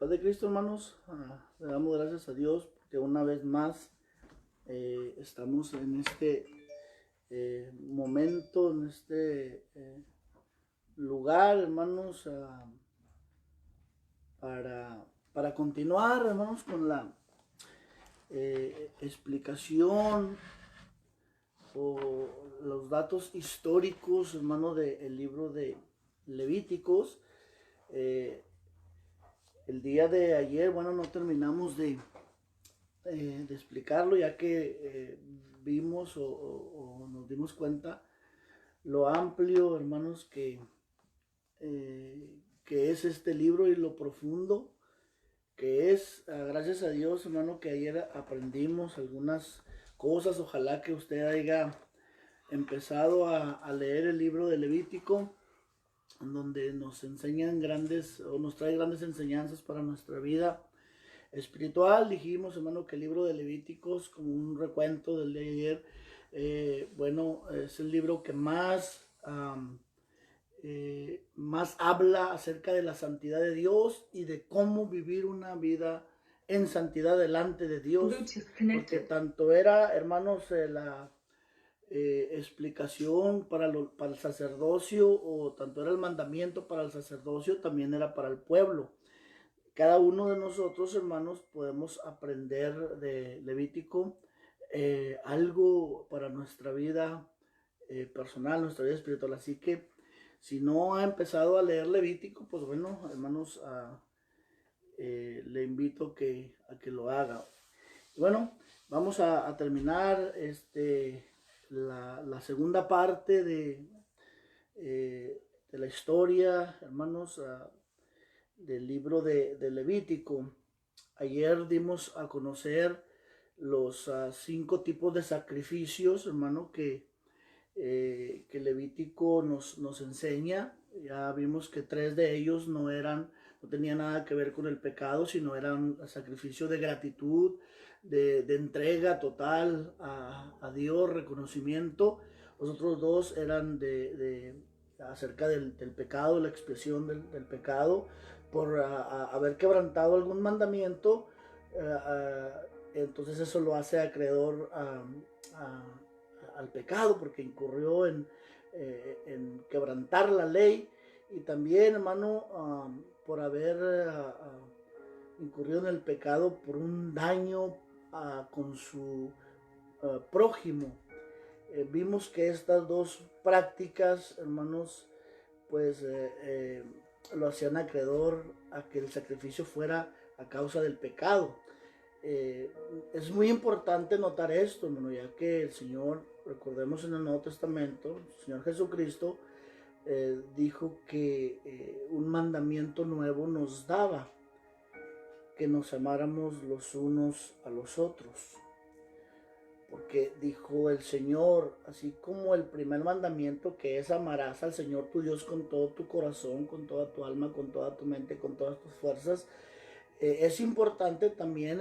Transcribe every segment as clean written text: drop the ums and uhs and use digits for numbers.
Paz de Cristo, hermanos. Le damos gracias a Dios porque una vez más estamos en este momento, en este lugar, hermanos, para continuar, hermanos, con la explicación o los datos históricos, hermanos, del libro de Levíticos. El día de ayer, bueno, no terminamos de explicarlo, ya que vimos o nos dimos cuenta lo amplio, hermanos, que es este libro y lo profundo que es. Gracias a Dios, hermano, que ayer aprendimos algunas cosas. Ojalá que usted haya empezado a leer el libro de Levítico, donde nos enseñan grandes o nos trae grandes enseñanzas para nuestra vida espiritual. Dijimos, hermano, que el libro de Levíticos, como un recuento del día de ayer, bueno, es el libro que más habla acerca de la santidad de Dios y de cómo vivir una vida en santidad delante de Dios, porque tanto era, hermanos, la explicación para el sacerdocio, o tanto era el mandamiento para el sacerdocio, también era para el pueblo. Cada uno de nosotros, hermanos, podemos aprender de Levítico algo para nuestra vida personal, nuestra vida espiritual. Así que si no ha empezado a leer Levítico, pues bueno, hermanos, le invito a que lo haga. Y bueno, vamos a terminar la segunda parte de la historia, hermanos, del libro de Levítico. Ayer dimos a conocer los 5 tipos de sacrificios, hermano, que Levítico nos enseña. Ya vimos que 3 de ellos no tenían nada que ver con el pecado, sino eran sacrificio de gratitud, de entrega total a Dios, reconocimiento. Los otros 2 eran acerca del pecado, la expresión del pecado, por haber quebrantado algún mandamiento. Entonces eso lo hace acreedor al pecado, porque incurrió en quebrantar la ley. Y también, hermano, por haber incurrido en el pecado por un daño con su prójimo. Vimos que estas 2 prácticas, hermanos, pues lo hacían acreedor a que el sacrificio fuera a causa del pecado. Es muy importante notar esto, hermano, ya que el Señor, recordemos en el Nuevo Testamento, el Señor Jesucristo dijo que un mandamiento nuevo nos daba, que nos amáramos los unos a los otros. Porque dijo el Señor, así como el primer mandamiento, que es amarás al Señor tu Dios con todo tu corazón, con toda tu alma, con toda tu mente, con todas tus fuerzas, es importante también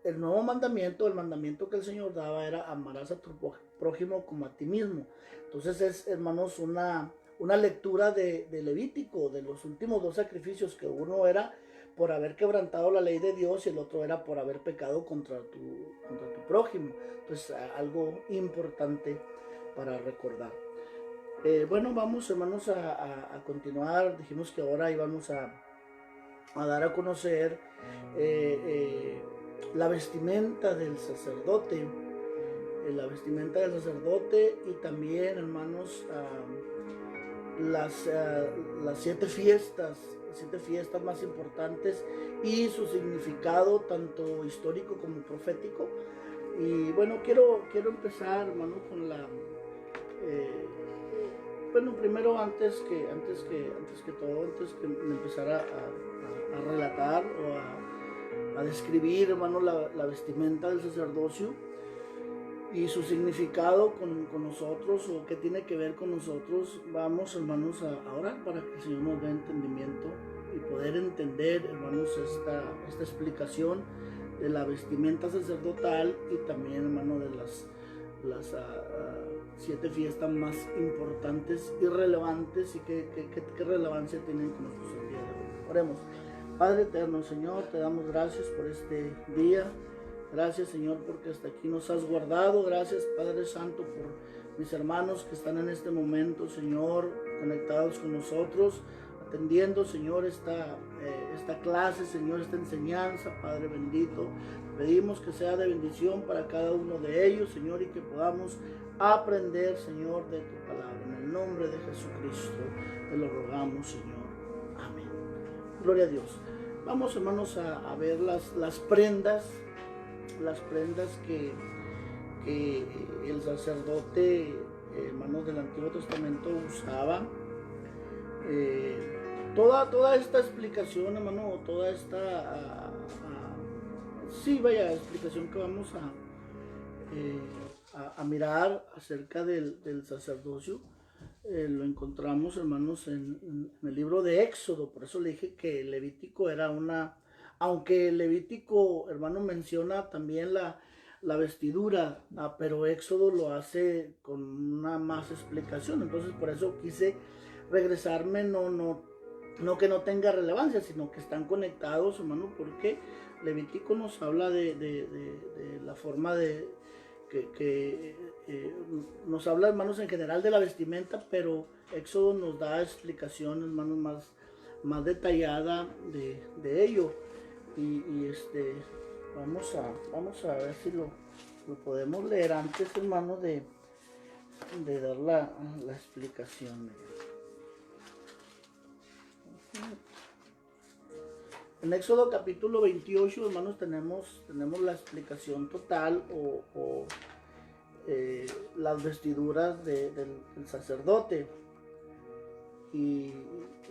el nuevo mandamiento. El mandamiento que el Señor daba era amarás a tu prójimo como a ti mismo. Entonces es, hermanos, una lectura de Levítico, de los últimos 2 sacrificios, que uno era por haber quebrantado la ley de Dios y el otro era por haber pecado contra tu prójimo. Entonces, algo importante para recordar. Bueno, vamos, hermanos, a continuar. Dijimos que ahora íbamos a dar a conocer la vestimenta del sacerdote. La vestimenta del sacerdote, y también, hermanos, las 7 fiestas, las 7 fiestas más importantes y su significado tanto histórico como profético. Y bueno, quiero empezar, hermano, con bueno, primero, antes que me empezara a relatar o a describir, hermano, la vestimenta del sacerdocio y su significado con nosotros, o qué tiene que ver con nosotros, vamos, hermanos, a orar para que el Señor nos dé entendimiento y poder entender, hermanos, esta explicación de la vestimenta sacerdotal, y también, hermano, de las 7 fiestas más importantes y relevantes, y qué relevancia tienen con nosotros el día de hoy. Oremos. Padre eterno, Señor, te damos gracias por este día. Gracias, Señor, porque hasta aquí nos has guardado. Gracias, Padre Santo, por mis hermanos que están en este momento, Señor, conectados con nosotros, atendiendo, Señor, esta clase, Señor, esta enseñanza, Padre bendito. Pedimos que sea de bendición para cada uno de ellos, Señor, y que podamos aprender, Señor, de tu palabra. En el nombre de Jesucristo te lo rogamos, Señor. Amén. Gloria a Dios. Vamos, hermanos, a ver las prendas que el sacerdote, hermanos del Antiguo Testamento, usaba. Toda esta explicación, hermano, toda esta explicación que vamos a mirar acerca del sacerdocio, lo encontramos, hermanos, en el libro de Éxodo. Por eso le dije que el Levítico era aunque el Levítico, hermano, menciona también la vestidura, pero Éxodo lo hace con una más explicación. Entonces por eso quise regresarme, no que no tenga relevancia, sino que están conectados, hermano, porque Levítico nos habla de la forma que nos habla, hermanos, en general de la vestimenta, pero Éxodo nos da explicación, hermanos, más detallada de ello. Y vamos a ver si lo podemos leer antes, hermano, de dar la explicación. En Éxodo capítulo 28, hermanos, tenemos la explicación total o las vestiduras del sacerdote. Y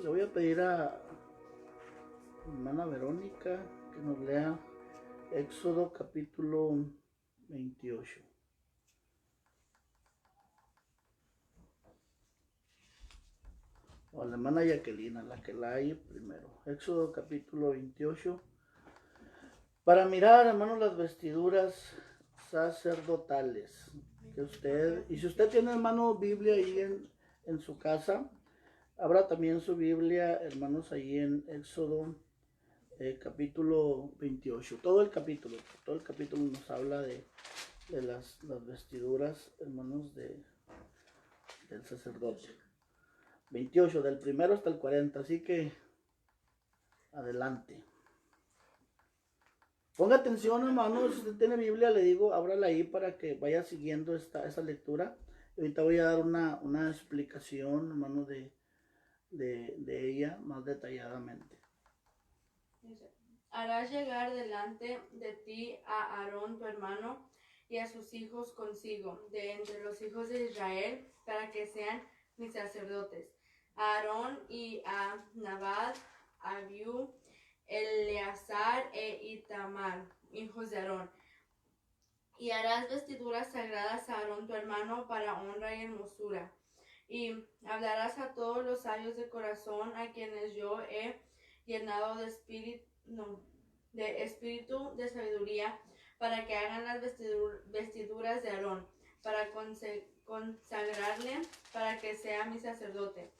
le voy a pedir a hermana Verónica que nos lea Éxodo capítulo 28. O a la hermana Jacquelina, la que la hay primero. Éxodo capítulo 28. Para mirar, hermanos, las vestiduras sacerdotales. Y si usted tiene, hermano, Biblia ahí en su casa, abra también su Biblia, hermanos, ahí en Éxodo capítulo 28. Todo el capítulo nos habla de las vestiduras, hermanos, del sacerdote. 28, del primero hasta el 40, así que adelante. Ponga atención, hermano, si usted tiene Biblia, le digo, ábrala ahí para que vaya siguiendo esa lectura. Ahorita voy a dar una explicación, hermano, de ella más detalladamente. Harás llegar delante de ti a Aarón tu hermano y a sus hijos consigo, de entre los hijos de Israel, para que sean mis sacerdotes. A Aarón y a Nadab, Abiú, Eleazar e Itamar, hijos de Aarón. Y harás vestiduras sagradas a Aarón tu hermano para honra y hermosura. Y hablarás a todos los sabios de corazón, a quienes yo he llenado de espíritu de sabiduría, para que hagan las vestiduras de Aarón, para consagrarle, para que sea mi sacerdote.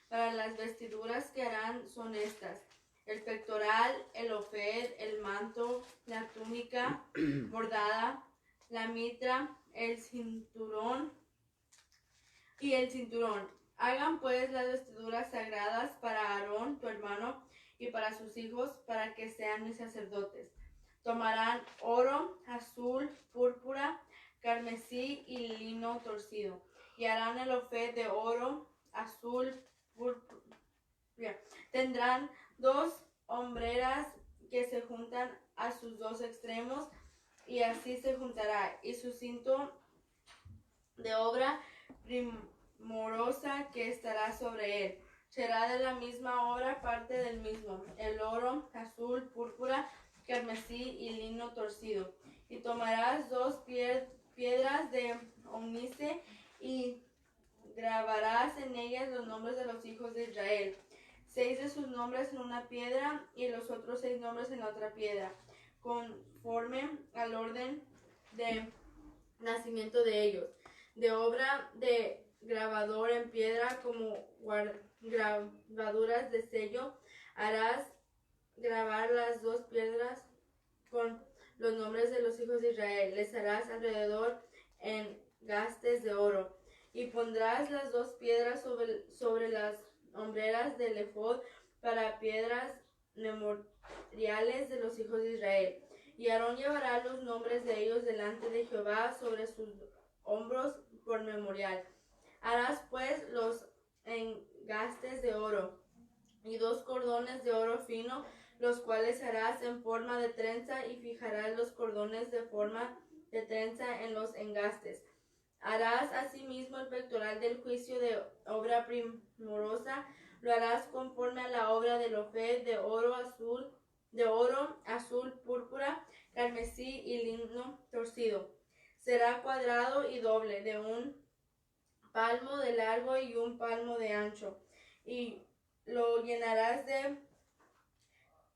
Para las vestiduras que harán son estas: el pectoral, el ofed, el manto, la túnica bordada, la mitra, el cinturón y el cinturón. Hagan pues las vestiduras sagradas para Aarón tu hermano y para sus hijos, para que sean mis sacerdotes. Tomarán oro, azul, púrpura, carmesí y lino torcido, y harán el ofed de oro, azul, púrpura. Tendrán 2 hombreras que se juntan a sus 2 extremos, y así se juntará, y su cinto de obra primorosa que estará sobre él. Será de la misma obra, parte del mismo, el oro, azul, púrpura, carmesí y lino torcido. Y tomarás 2 piedras de ónice y grabarás en ellas los nombres de los hijos de Israel, 6 de sus nombres en una piedra y los otros 6 nombres en la otra piedra, conforme al orden de nacimiento de ellos. De obra de grabador en piedra, como grabaduras de sello, harás grabar las 2 piedras con los nombres de los hijos de Israel. Les harás alrededor engastes de oro. Y pondrás las 2 piedras sobre las hombreras del ephod para piedras memoriales de los hijos de Israel. Y Aarón llevará los nombres de ellos delante de Jehová sobre sus hombros por memorial. Harás pues los engastes de oro y 2 cordones de oro fino, los cuales harás en forma de trenza, y fijarás los cordones de forma de trenza en los engastes. Harás asimismo el pectoral del juicio de obra primorosa, lo harás conforme a la obra del Ofed de oro, azul, púrpura, carmesí y lino torcido. Será cuadrado y doble, de 1 palmo de largo y 1 palmo de ancho, y lo llenarás de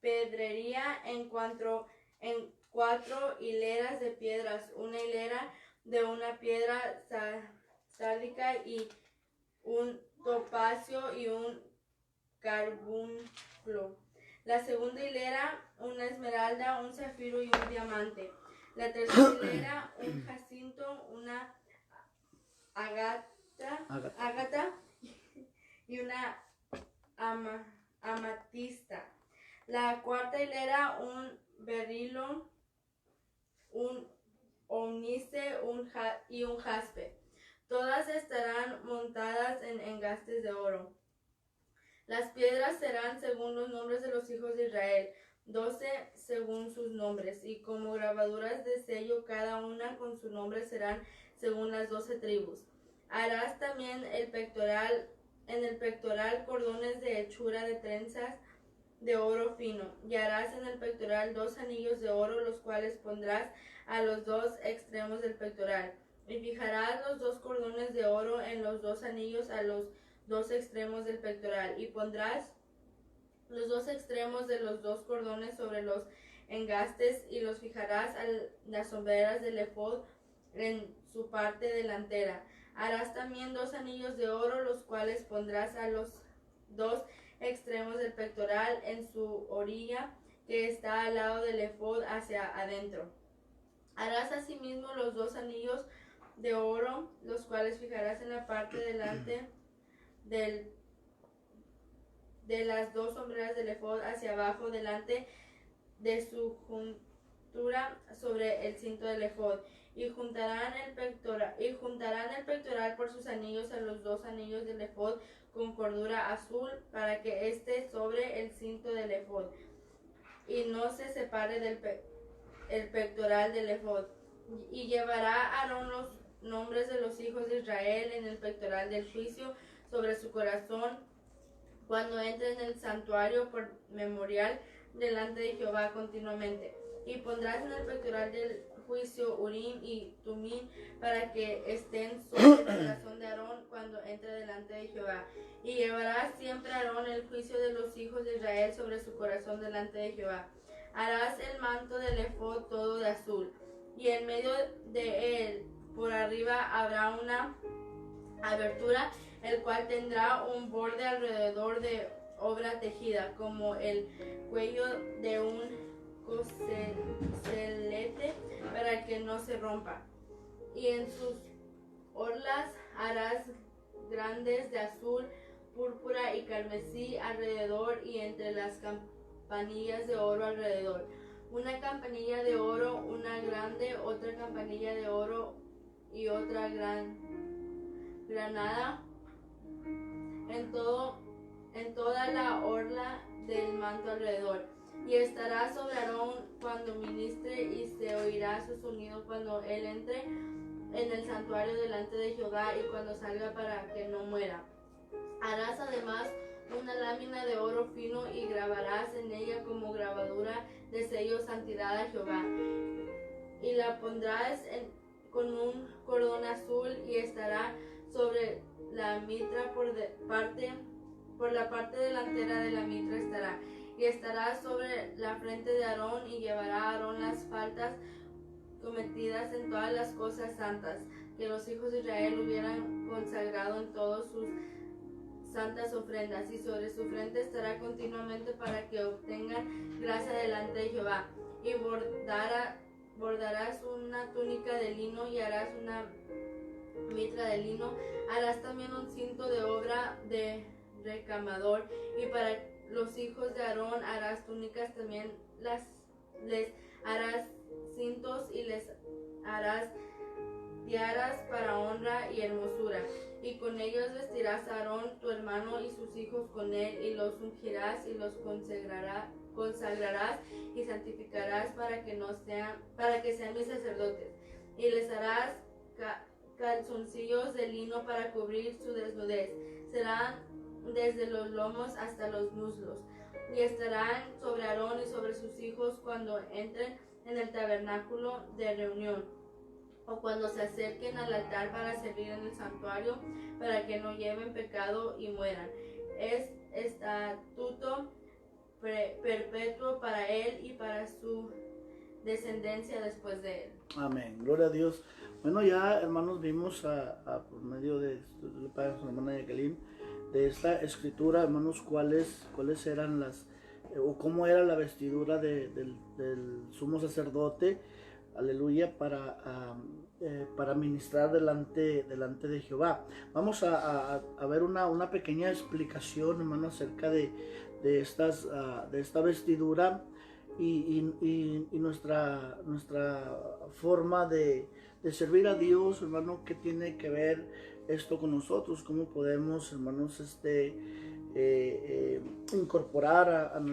pedrería en 4 hileras de piedras, una hilera de una piedra sárdica y un topacio y un carbunclo. La segunda hilera, una esmeralda, un zafiro y un diamante. La tercera hilera, un jacinto, una ágata y una amatista. La cuarta hilera, un berilo, un ónice y un jaspe. Todas estarán montadas en engastes de oro. Las piedras serán según los nombres de los hijos de Israel, 12 según sus nombres, y como grabaduras de sello cada una con su nombre serán según las 12 tribus. Harás también en el pectoral cordones de hechura de trenzas de oro fino, y harás en el pectoral 2 anillos de oro, los cuales pondrás a los 2 extremos del pectoral, y fijarás los 2 cordones de oro en los 2 anillos a los 2 extremos del pectoral, y pondrás los 2 extremos de los 2 cordones sobre los engastes, y los fijarás a las sombreras del ephod en su parte delantera. Harás también 2 anillos de oro, los cuales pondrás a los 2 extremos del pectoral en su orilla que está al lado del ephod hacia adentro. Harás asimismo los 2 anillos de oro, los cuales fijarás en la parte delante de las 2 sombreras del ephod hacia abajo, delante de su juntura sobre el cinto del ephod, y juntarán el pectoral por sus anillos a los 2 anillos del ephod con cordura azul, para que esté sobre el cinto del ephod y no se separe el pectoral del ephod. Y llevará Aarón los nombres de los hijos de Israel en el pectoral del juicio sobre su corazón cuando entre en el santuario por memorial delante de Jehová continuamente. Y pondrás en el pectoral del juicio Urim y Tumim para que estén sobre el corazón de Aarón cuando entre delante de Jehová. Y llevará siempre Aarón el juicio de los hijos de Israel sobre su corazón delante de Jehová. Harás el manto del ephod todo de azul, y en medio de él por arriba habrá una abertura, el cual tendrá un borde alrededor de obra tejida, como el cuello de un coselete, para que no se rompa. Y en sus orlas harás grandes de azul, púrpura y carmesí alrededor, y entre las campanillas de oro alrededor. Una campanilla de oro, una grande, otra campanilla de oro y otra granada en toda la orla del manto alrededor. Y estará sobre Aarón cuando ministre, y se oirá su sonido cuando él entre en el santuario delante de Jehová y cuando salga, para que no muera. Harás además una lámina de oro fino y grabarás en ella como grabadura de sello santidad a Jehová. Y la pondrás con un cordón azul, y estará sobre la mitra por la parte delantera de la mitra estará. Y estará sobre la frente de Aarón, y llevará a Aarón las faltas cometidas en todas las cosas santas que los hijos de Israel hubieran consagrado en todos sus santas ofrendas, y sobre su frente estará continuamente para que obtengan gracia delante de Jehová. Y bordarás una túnica de lino y harás una mitra de lino. Harás también un cinto de obra de recamador, y para los hijos de Aarón harás túnicas, también les harás cintos y les harás tiaras para honra y hermosura. Y con ellos vestirás a Aarón tu hermano y sus hijos con él, y los ungirás y los consagrarás y santificarás para que sean mis sacerdotes. Y les harás calzoncillos de lino para cubrir su desnudez. Serán desde los lomos hasta los muslos, y estarán sobre Aarón y sobre sus hijos cuando entren en el tabernáculo de reunión, o cuando se acerquen al altar para servir en el santuario, para que no lleven pecado y mueran. Es estatuto perpetuo para él y para su descendencia después de él. Amén, gloria a Dios. Bueno, ya hermanos vimos por medio de la hermana Jacqueline, de esta escritura, hermanos, cuáles eran o cómo era la vestidura del sumo sacerdote, aleluya, para ministrar delante de Jehová. Vamos a ver una pequeña explicación, hermano, acerca de esta vestidura y nuestra forma de servir a Dios, hermano. ¿Qué tiene que ver esto con nosotros? ¿Cómo podemos, hermanos, incorporar en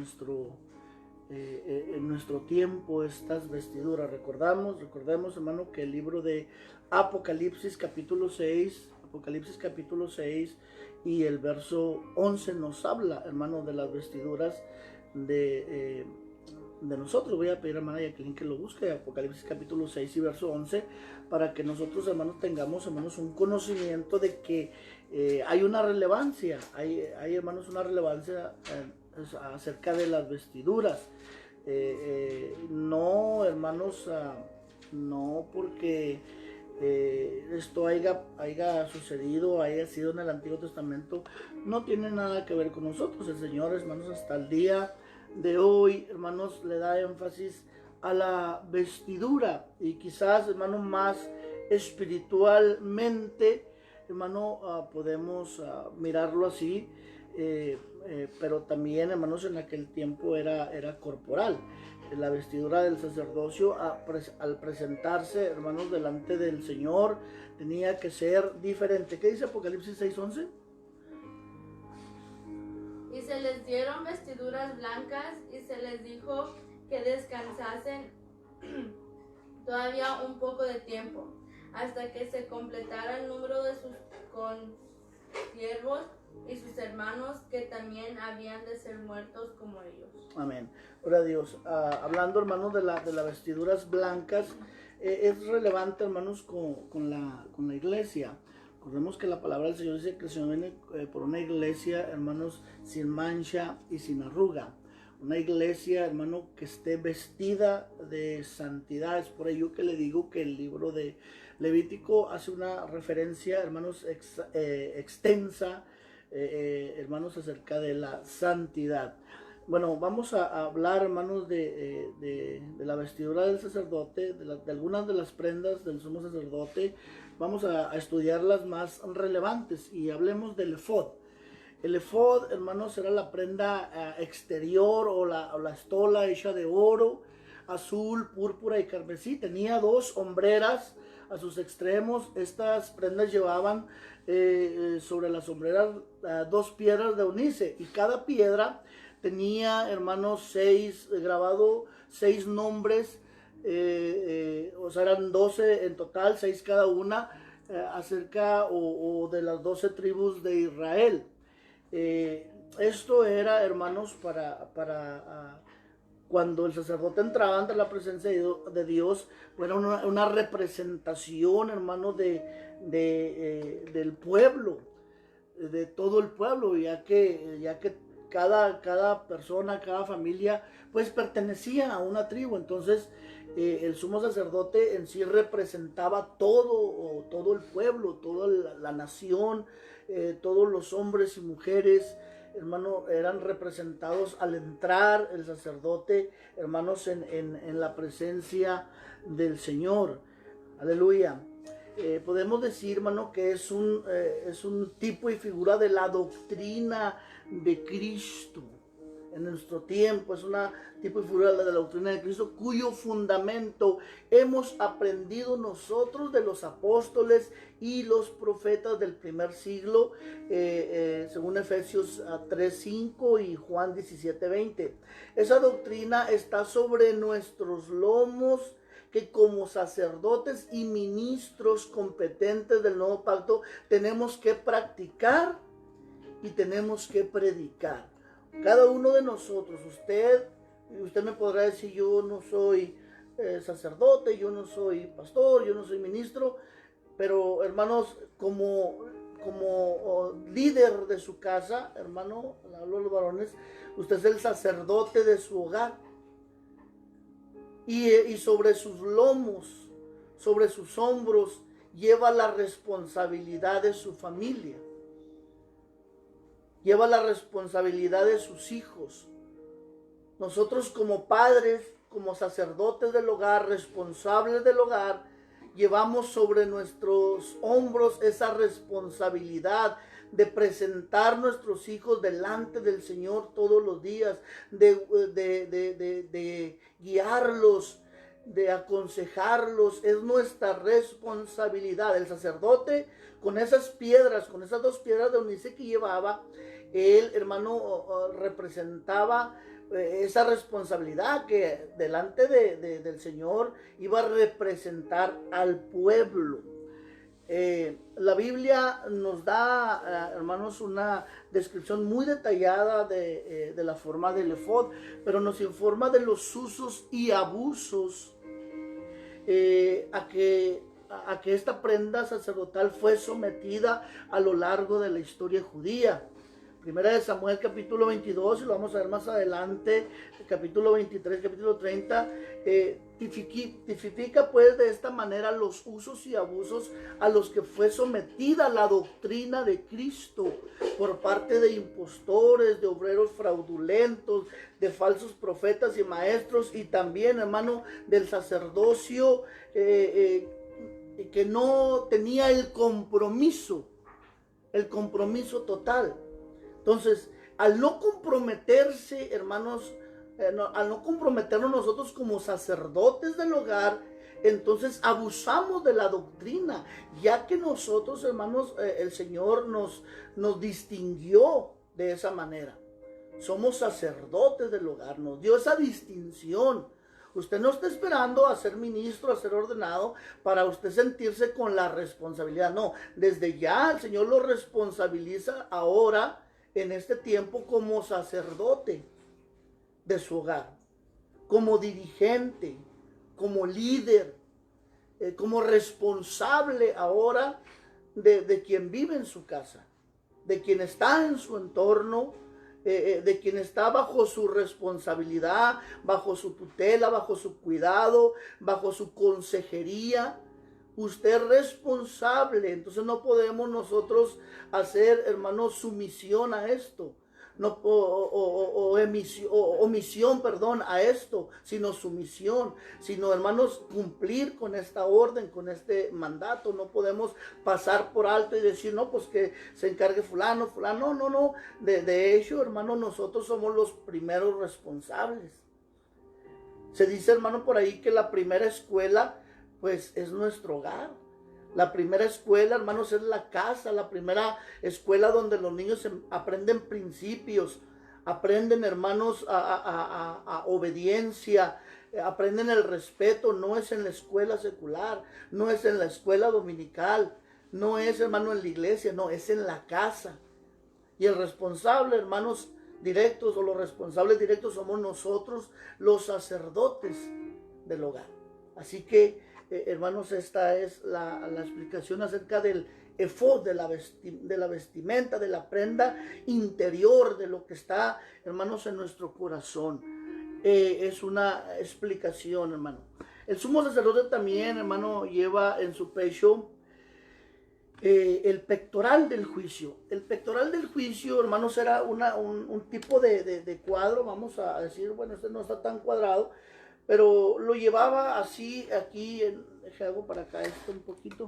nuestro tiempo estas vestiduras? Recordemos, hermano, que el libro de Apocalipsis capítulo 6 y el verso 11 nos habla, hermano, de las vestiduras de nosotros. Voy a pedir a hermana Jacqueline que lo busque, Apocalipsis capítulo 6 y verso 11, para que nosotros, hermanos, tengamos, hermanos, un conocimiento de que hay una relevancia, hay hermanos, una relevancia acerca de las vestiduras. No, hermanos, no porque esto haya sucedido, haya sido en el Antiguo Testamento, no tiene nada que ver con nosotros. El Señor, hermanos, hasta el día de hoy, hermanos, le da énfasis a la vestidura, y quizás, hermano, más espiritualmente, hermano, podemos mirarlo así, pero también, hermanos, en aquel tiempo era corporal. La vestidura del sacerdocio al presentarse, hermanos, delante del Señor, tenía que ser diferente. ¿Qué dice Apocalipsis 6:11? Y se les dieron vestiduras blancas, y se les dijo que descansasen todavía un poco de tiempo, hasta que se completara el número de sus consiervos y sus hermanos, que también habían de ser muertos como ellos. Amén. Gloria a Dios. Hablando, hermanos, de las vestiduras blancas, es relevante, hermanos, con la iglesia. Recordemos que la palabra del Señor dice que el Señor viene por una iglesia, hermanos, sin mancha y sin arruga. Una iglesia, hermano, que esté vestida de santidad. Es por ello que le digo que el libro de Levítico hace una referencia, hermanos, extensa, hermanos, acerca de la santidad. Bueno, vamos a hablar, hermanos, de la vestidura del sacerdote, de algunas de las prendas del sumo sacerdote. Vamos a estudiar las más relevantes, y hablemos del efod. El efod, hermanos, era la prenda exterior o la estola hecha de oro, azul, púrpura y carmesí. Tenía 2 hombreras a sus extremos. Estas prendas llevaban sobre las hombreras 2 piedras de ónice, y cada piedra tenía, hermanos, 6 nombres, o sea, eran 12 en total, 6 cada una, acerca o de las 12 tribus de Israel. Esto era, hermanos, para cuando el sacerdote entraba ante la presencia de Dios, era una representación, hermanos, del pueblo, de todo el pueblo, ya que cada persona, cada familia, pues pertenecía a una tribu. Entonces el sumo sacerdote en sí representaba todo el pueblo, toda la nación, todos los hombres y mujeres, hermano, eran representados al entrar el sacerdote, hermanos, en la presencia del Señor. Aleluya. Podemos decir, hermano, que es un tipo y figura de la doctrina de Cristo. En nuestro tiempo es una tipo y figura de la doctrina de Cristo, cuyo fundamento hemos aprendido nosotros de los apóstoles y los profetas del primer siglo, según Efesios 3:5 y Juan 17:20. Esa doctrina está sobre nuestros lomos, que como sacerdotes y ministros competentes del nuevo pacto tenemos que practicar y tenemos que predicar. Cada uno de nosotros, usted me podrá decir: yo no soy sacerdote, yo no soy pastor, yo no soy ministro, pero hermanos, como líder de su casa, hermano, hablo a los varones, usted es el sacerdote de su hogar. Y sobre sus lomos, sobre sus hombros, lleva la responsabilidad de su familia. Lleva la responsabilidad de sus hijos. Nosotros como padres, como sacerdotes del hogar, responsables del hogar, llevamos sobre nuestros hombros esa responsabilidad de presentar nuestros hijos delante del Señor todos los días, de guiarlos, de aconsejarlos. Es nuestra responsabilidad. El sacerdote, con esas dos piedras de onice que llevaba, él, hermano, representaba esa responsabilidad que delante del Señor iba a representar al pueblo. La Biblia nos da, hermanos, una descripción muy detallada de la forma del efod, pero nos informa de los usos y abusos a que esta prenda sacerdotal fue sometida a lo largo de la historia judía. Primera de Samuel capítulo 22, y lo vamos a ver más adelante, capítulo 23, capítulo 30, tipifica pues de esta manera los usos y abusos a los que fue sometida la doctrina de Cristo por parte de impostores, de obreros fraudulentos, de falsos profetas y maestros, y también, hermano, del sacerdocio que no tenía el compromiso total. Entonces, al no comprometerse, hermanos, al no comprometernos nosotros como sacerdotes del hogar, entonces abusamos de la doctrina, ya que nosotros, hermanos, el Señor nos distinguió de esa manera. Somos sacerdotes del hogar, nos dio esa distinción. Usted no está esperando a ser ministro, a ser ordenado, para usted sentirse con la responsabilidad. No, desde ya el Señor lo responsabiliza ahora, en este tiempo, como sacerdote de su hogar, como dirigente, como líder, como responsable ahora de quien vive en su casa, de quien está en su entorno, de quien está bajo su responsabilidad, bajo su tutela, bajo su cuidado, bajo su consejería. Usted es responsable. Entonces no podemos nosotros hacer, hermanos, sumisión a esto, no, omisión, a esto, sino sumisión, sino, hermanos, cumplir con esta orden, con este mandato. No podemos pasar por alto y decir: no, pues que se encargue fulano. No. De hecho, hermanos, nosotros somos los primeros responsables. Se dice, hermano, por ahí que la primera escuela, pues, es nuestro hogar. La primera escuela, hermanos, es la casa. La primera escuela donde los niños aprenden principios, aprenden, hermanos, a obediencia, aprenden el respeto. No es en la escuela secular, no es en la escuela dominical, no es, hermano, en la iglesia, no, es en la casa. Y el responsable, hermanos, directos, o los responsables directos, somos nosotros, los sacerdotes del hogar. Así que, hermanos, esta es la explicación acerca del efod, de la vestimenta, de la prenda interior, de lo que está, hermanos, en nuestro corazón. Es una explicación, hermano. El sumo sacerdote también, hermano, lleva en su pecho el pectoral del juicio. El pectoral del juicio, hermanos, era un tipo de cuadro, vamos a decir, bueno, este no está tan cuadrado, pero lo llevaba así aquí, deje algo para acá, esto un poquito.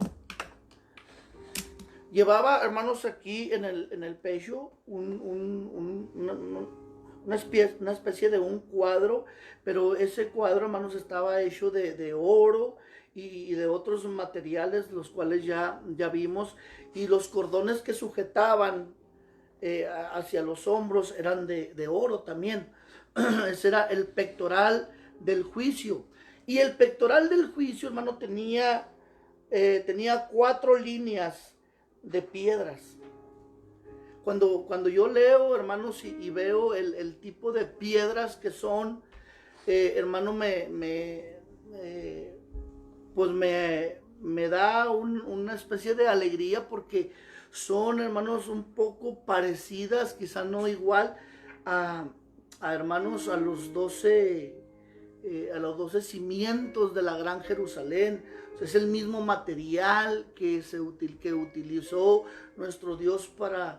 Llevaba, hermanos, aquí en el pecho una especie de un cuadro, pero ese cuadro, hermanos, estaba hecho de oro y de otros materiales, los cuales ya vimos, y los cordones que sujetaban hacia los hombros eran de oro también. Ese era el pectoral del juicio. Y el pectoral del juicio, hermano, tenía 4 líneas de piedras. Cuando yo leo, hermanos, y veo el tipo de piedras que son, hermano, pues me da una especie de alegría, porque son, hermanos, un poco parecidas, quizá no igual a hermanos, a los 12 cimientos de la Gran Jerusalén. Es el mismo material que utilizó nuestro Dios para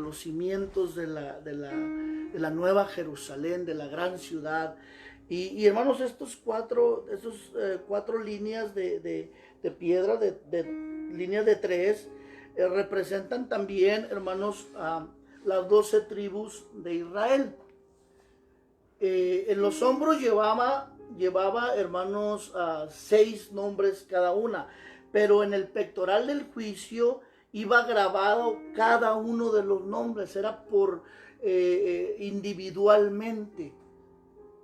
los cimientos de la Nueva Jerusalén, de la gran ciudad. Y hermanos, estos cuatro líneas de piedra, de líneas de 3, representan también, hermanos, las 12 tribus de Israel. En los hombros llevaba, hermanos, 6 nombres cada una, pero en el pectoral del juicio iba grabado cada uno de los nombres, era por individualmente.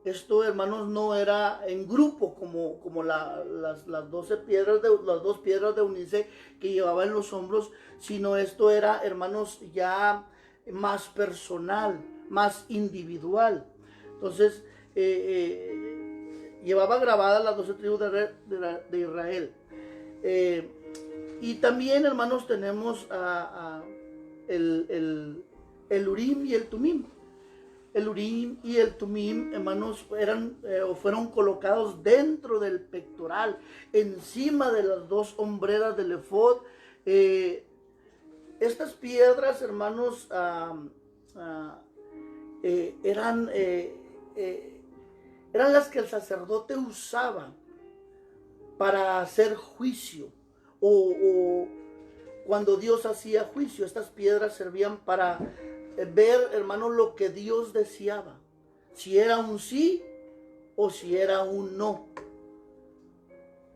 Esto, hermanos, no era en grupo como las 12 piedras, las 2 piedras de ónice que llevaba en los hombros, sino esto era, hermanos, ya más personal, más individual. Entonces, llevaba grabadas las 12 tribus de Israel. Y también, hermanos, tenemos el Urim y el Tumim. El Urim y el Tumim, hermanos, fueron colocados dentro del pectoral, encima de las 2 hombreras del efod. Estas piedras, hermanos, eran las que el sacerdote usaba para hacer juicio, o cuando Dios hacía juicio. Estas piedras servían para ver, hermano, lo que Dios deseaba, si era un sí o si era un no.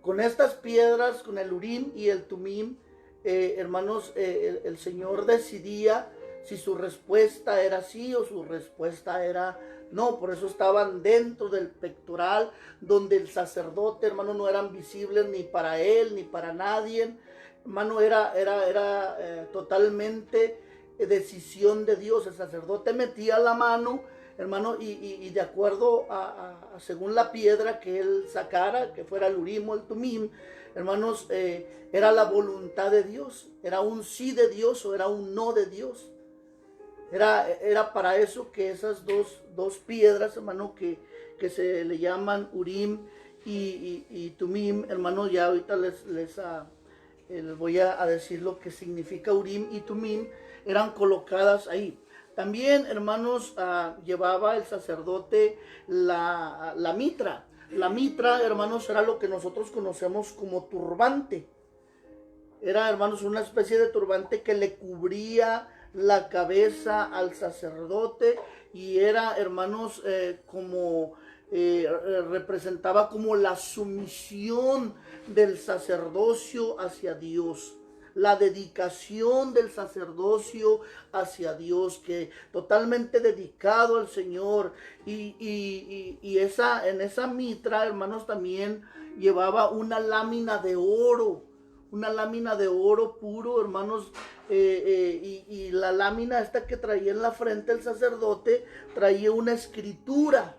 Con estas piedras, con el Urim y el Tumim, hermanos, el Señor decidía si su respuesta era sí o su respuesta era no. Por eso estaban dentro del pectoral, donde el sacerdote, hermano, no eran visibles ni para él ni para nadie. Hermano, era totalmente decisión de Dios. El sacerdote metía la mano, hermano, y de acuerdo a según la piedra que él sacara, que fuera el Urim o el Tumim, hermanos, era la voluntad de Dios, era un sí de Dios o era un no de Dios. Era para eso que esas dos piedras, hermano, que se le llaman Urim y Tumim, hermano, ya ahorita les voy a decir lo que significa Urim y Tumim, eran colocadas ahí. También, hermanos, llevaba el sacerdote la mitra. La mitra, hermanos, era lo que nosotros conocemos como turbante. Era, hermanos, una especie de turbante que le cubría la cabeza al sacerdote, y era, hermanos, representaba como la sumisión del sacerdocio hacia Dios, la dedicación del sacerdocio hacia Dios, que totalmente dedicado al Señor. Y en esa mitra, hermanos, también llevaba una lámina de oro puro, hermanos, y la lámina esta que traía en la frente el sacerdote traía una escritura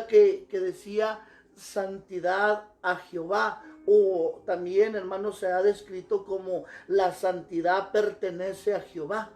que decía: santidad a Jehová, o también, hermanos, se ha descrito como la santidad pertenece a Jehová.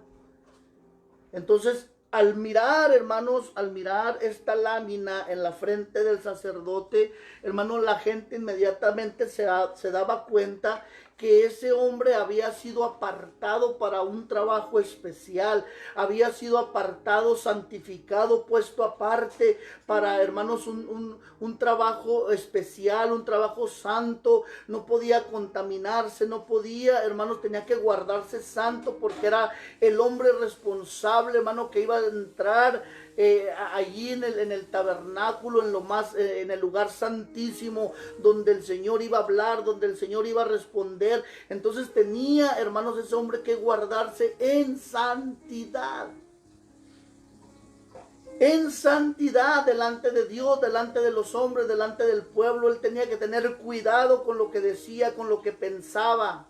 Entonces, al mirar, hermanos, al mirar esta lámina en la frente del sacerdote, hermanos, la gente inmediatamente se daba cuenta que ese hombre había sido apartado para un trabajo especial, había sido apartado, santificado, puesto aparte para, hermanos, un trabajo especial, un trabajo santo. No podía contaminarse, no podía, hermanos, tenía que guardarse santo porque era el hombre responsable, hermano, que iba a entrar allí en el tabernáculo, en el lugar santísimo, donde el Señor iba a hablar, donde el Señor iba a responder. Entonces tenía, hermanos, ese hombre que guardarse en santidad. En santidad delante de Dios, delante de los hombres, delante del pueblo. Él tenía que tener cuidado con lo que decía, con lo que pensaba,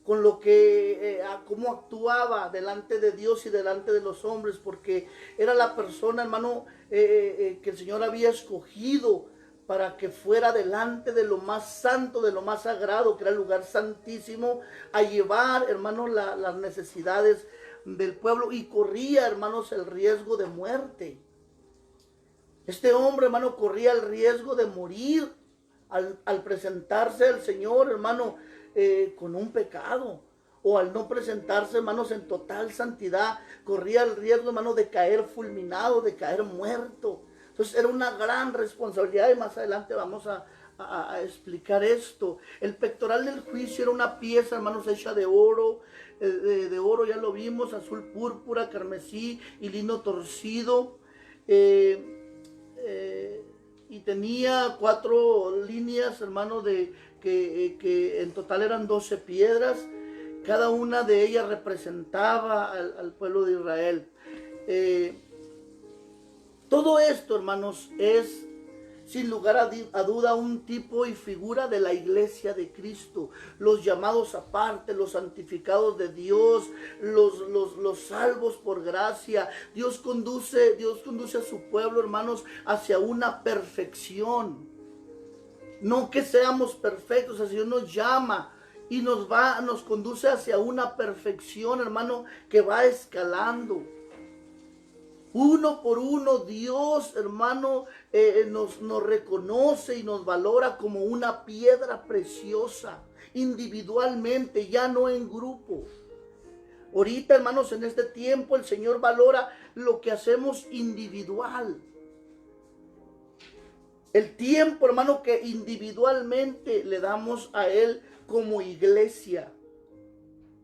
con lo que, cómo actuaba delante de Dios y delante de los hombres, porque era la persona, hermano, que el Señor había escogido para que fuera delante de lo más santo, de lo más sagrado, que era el lugar santísimo, a llevar, hermanos, las necesidades del pueblo, y corría, hermanos, el riesgo de muerte. Este hombre, hermano, corría el riesgo de morir al presentarse al Señor, hermano, con un pecado, o al no presentarse, hermanos, en total santidad, corría el riesgo, hermano, de caer fulminado, de caer muerto. Entonces era una gran responsabilidad, y más adelante vamos a explicar esto. El pectoral del juicio era una pieza, hermanos, hecha de oro, ya lo vimos, azul púrpura, carmesí y lino torcido, y tenía 4 líneas, hermanos, que en total eran 12 piedras. Cada una de ellas representaba al pueblo de Israel. Todo esto, hermanos, es sin lugar a duda un tipo y figura de la iglesia de Cristo, los llamados aparte, los santificados de Dios, los salvos por gracia. Dios conduce a su pueblo, hermanos, hacia una perfección. No que seamos perfectos, el Señor nos llama y nos conduce hacia una perfección, hermano, que va escalando. Uno por uno, Dios, hermano, nos reconoce y nos valora como una piedra preciosa, individualmente, ya no en grupo. Ahorita, hermanos, en este tiempo el Señor valora lo que hacemos individual. El tiempo, hermano, que individualmente le damos a Él como iglesia.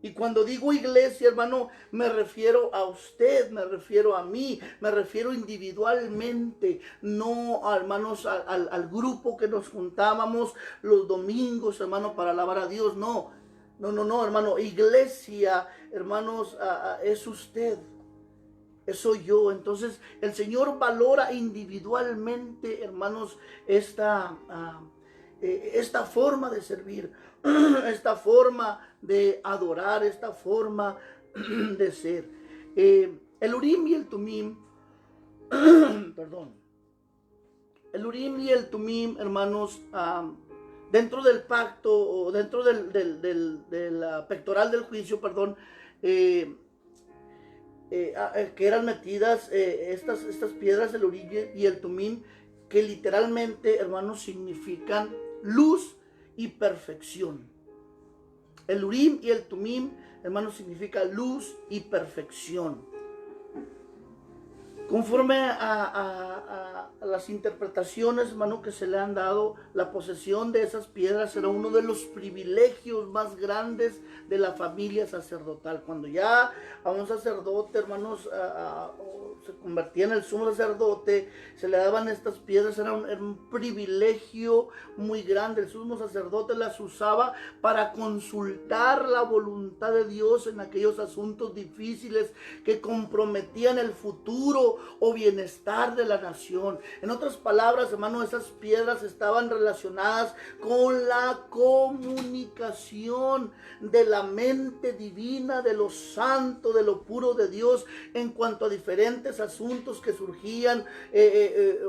Y cuando digo iglesia, hermano, me refiero a usted, me refiero a mí, me refiero individualmente, no, hermanos, al grupo que nos juntábamos los domingos, hermano, para alabar a Dios. No, hermano, iglesia, hermanos, es usted, soy yo. Entonces, el Señor valora individualmente, hermanos, esta forma de servir, esta forma de adorar, esta forma de ser. El Urim y el Tumim, perdón, el Urim y el Tumim, hermanos, dentro del pacto, o dentro del pectoral del juicio, perdón, que eran metidas estas piedras, el Urim y el Tumim, que literalmente, hermanos, significan luz y perfección. El Urim y el Tumim, hermanos, significa luz y perfección. Conforme a las interpretaciones, hermano, que se le han dado, la posesión de esas piedras era uno de los privilegios más grandes de la familia sacerdotal. Cuando ya a un sacerdote, hermanos, se convertía en el sumo sacerdote, se le daban estas piedras, era un privilegio muy grande. El sumo sacerdote las usaba para consultar la voluntad de Dios en aquellos asuntos difíciles que comprometían el futuro o bienestar de la nación. En otras palabras, hermano, esas piedras estaban relacionadas con la comunicación de la mente divina, de lo santo, de lo puro de Dios, en cuanto a diferentes asuntos que surgían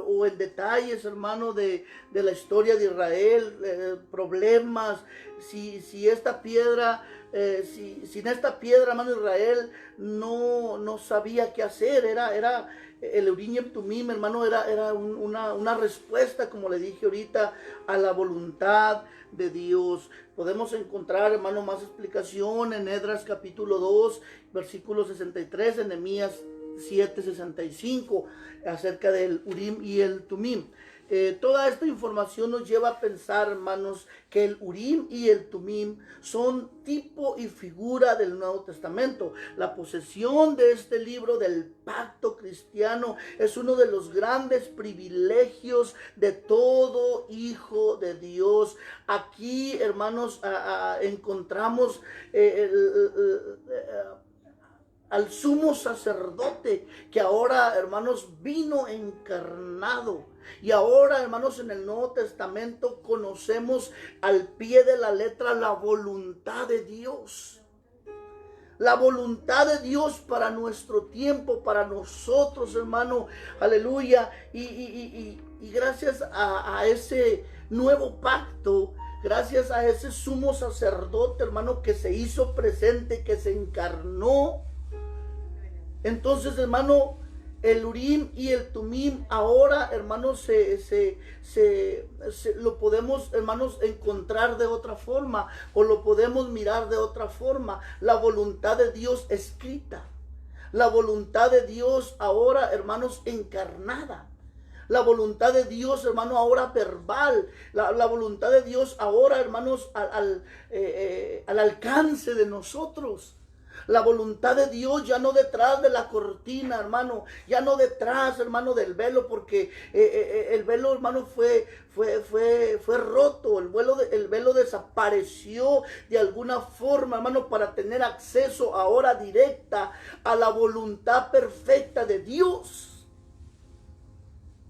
o en detalles, hermano, de la historia de Israel, problemas. Si esta piedra, sin esta piedra, hermano, Israel no sabía qué hacer. Era el Urim y el Tumim, hermano, era una respuesta, como le dije ahorita, a la voluntad de Dios. Podemos encontrar, hermano, más explicación en Esdras capítulo 2, versículo 63, en Nehemías 7, 65, acerca del Urim y el Tumim. Toda esta información nos lleva a pensar, hermanos, que el Urim y el Tumim son tipo y figura del Nuevo Testamento. La posesión de este libro del pacto cristiano es uno de los grandes privilegios de todo hijo de Dios. Aquí, hermanos, encontramos al sumo sacerdote que ahora, hermanos, vino encarnado. Y ahora, hermanos, en el Nuevo Testamento conocemos al pie de la letra la voluntad de Dios. La voluntad de Dios para nuestro tiempo, para nosotros, hermano. Aleluya. Y gracias a ese nuevo pacto, gracias a ese sumo sacerdote, hermano, que se hizo presente, que se encarnó. Entonces, hermano, el Urim y el Tumim ahora, hermanos, lo podemos, hermanos, encontrar de otra forma, o lo podemos mirar de otra forma. La voluntad de Dios escrita, la voluntad de Dios ahora, hermanos, encarnada, la voluntad de Dios, hermano, ahora verbal, la voluntad de Dios ahora, hermanos, al alcance de nosotros. La voluntad de Dios ya no detrás de la cortina, hermano, ya no detrás, hermano, del velo, porque el velo, hermano, fue roto, el velo desapareció de alguna forma, hermano, para tener acceso ahora directa a la voluntad perfecta de Dios.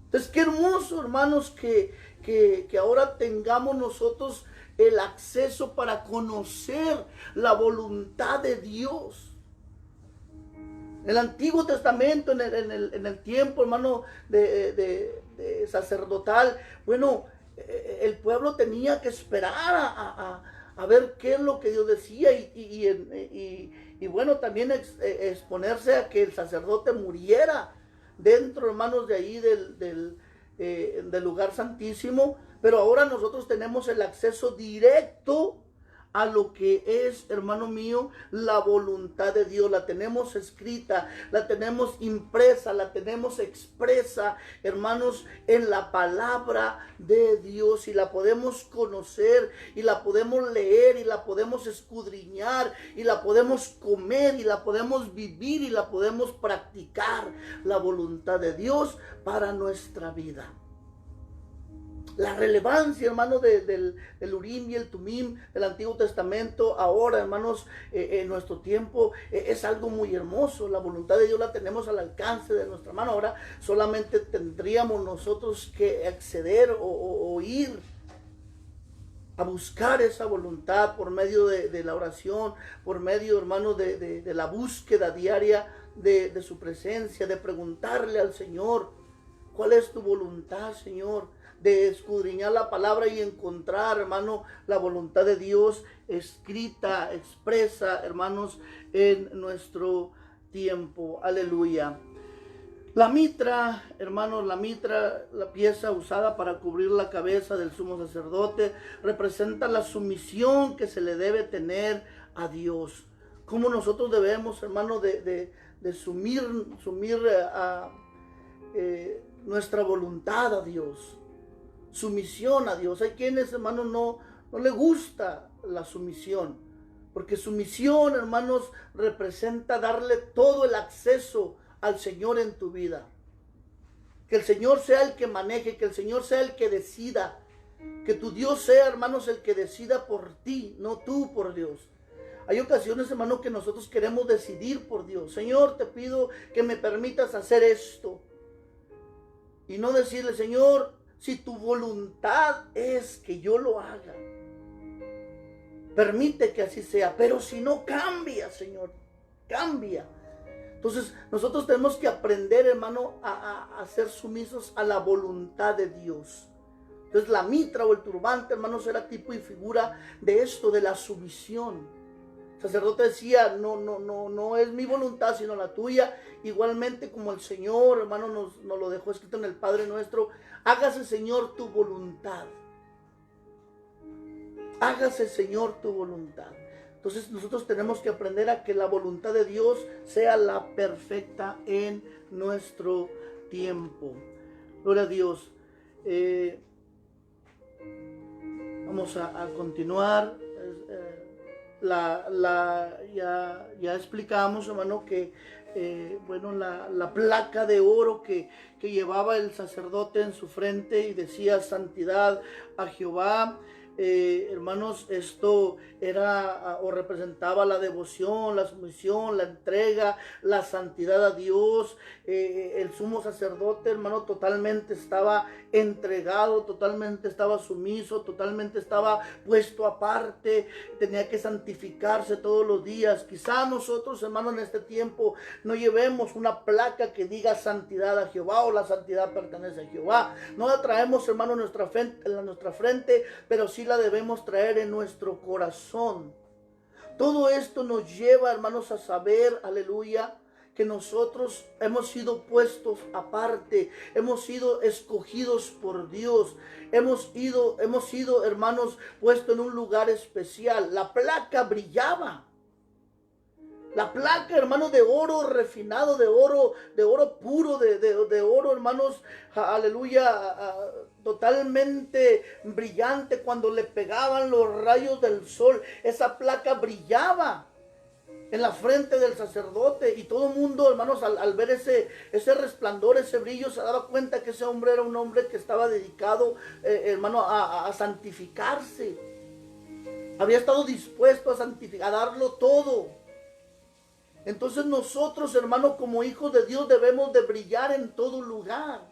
Entonces, qué hermoso, hermanos, que ahora tengamos nosotros el acceso para conocer la voluntad de Dios. En el Antiguo Testamento, en el tiempo, hermano, de sacerdotal, bueno, el pueblo tenía que esperar a ver qué es lo que Dios decía y bueno, también exponerse a que el sacerdote muriera dentro, hermanos, de ahí del lugar santísimo. Pero ahora nosotros tenemos el acceso directo a lo que es, hermano mío, la voluntad de Dios. La tenemos escrita, la tenemos impresa, la tenemos expresa, hermanos, en la palabra de Dios. Y la podemos conocer, y la podemos leer, y la podemos escudriñar, y la podemos comer, y la podemos vivir, y la podemos practicar. La voluntad de Dios para nuestra vida. La relevancia, hermano, del Urim y el Tumim del Antiguo Testamento ahora, hermanos, en nuestro tiempo, es algo muy hermoso. La voluntad de Dios la tenemos al alcance de nuestra mano. Ahora solamente tendríamos nosotros que acceder o ir a buscar esa voluntad por medio de la oración, por medio, hermano, de la búsqueda diaria de su presencia, de preguntarle al Señor, ¿cuál es tu voluntad, Señor? De escudriñar la palabra y encontrar, hermano, la voluntad de Dios escrita, expresa, hermanos, en nuestro tiempo. Aleluya. La mitra, hermanos, la pieza usada para cubrir la cabeza del sumo sacerdote, representa la sumisión que se le debe tener a Dios. Como nosotros debemos, hermanos, de sumir nuestra voluntad a Dios. Sumisión a Dios. Hay quienes, hermanos, no le gusta la sumisión, porque sumisión, hermanos, representa darle todo el acceso al Señor en tu vida. Que el Señor sea el que maneje, que el Señor sea el que decida, que tu Dios sea, hermanos, el que decida por ti, no tú por Dios. Hay ocasiones, hermanos, que nosotros queremos decidir por Dios. Señor, te pido que me permitas hacer esto. y no decirle, Señor, si tu voluntad es que yo lo haga, permite que así sea, pero si no, cambia, Señor, cambia. Entonces nosotros tenemos que aprender, hermano, a ser sumisos a la voluntad de Dios. Entonces la mitra o el turbante, hermanos, era tipo y figura de esto, de la sumisión. El sacerdote decía, no es mi voluntad, sino la tuya. Igualmente como el Señor, hermano, nos lo dejó escrito en el Padre Nuestro, hágase, Señor, tu voluntad. Hágase, Señor, tu voluntad. Entonces nosotros tenemos que aprender a que la voluntad de Dios sea la perfecta en nuestro tiempo. Gloria a Dios. Vamos a continuar. Ya explicamos, hermano, que la placa de oro que llevaba el sacerdote en su frente y decía santidad a Jehová. Hermanos, esto era o representaba la devoción, la sumisión, la entrega, la santidad a Dios. El sumo sacerdote, hermano, totalmente estaba entregado, totalmente estaba sumiso, totalmente estaba puesto aparte, tenía que santificarse todos los días. Quizá nosotros, hermano, en este tiempo no llevemos una placa que diga santidad a Jehová o la santidad pertenece a Jehová. No la traemos, hermano, en nuestra frente, pero sí la debemos traer en nuestro corazón. Todo esto nos lleva, hermanos, a saber, aleluya, que nosotros hemos sido puestos aparte, hemos sido escogidos por Dios, hemos sido, hermanos, puestos en un lugar especial. La placa brillaba. La placa, hermano, de oro refinado, de oro puro, de oro, hermanos, aleluya, totalmente brillante. Cuando le pegaban los rayos del sol, esa placa brillaba en la frente del sacerdote, y todo el mundo, hermanos, al ver ese resplandor, ese brillo, se daba cuenta que ese hombre era un hombre que estaba dedicado, hermano, a santificarse. Había estado dispuesto a santificar, a darlo todo. Entonces nosotros, hermanos, como hijos de Dios, debemos de brillar en todo lugar.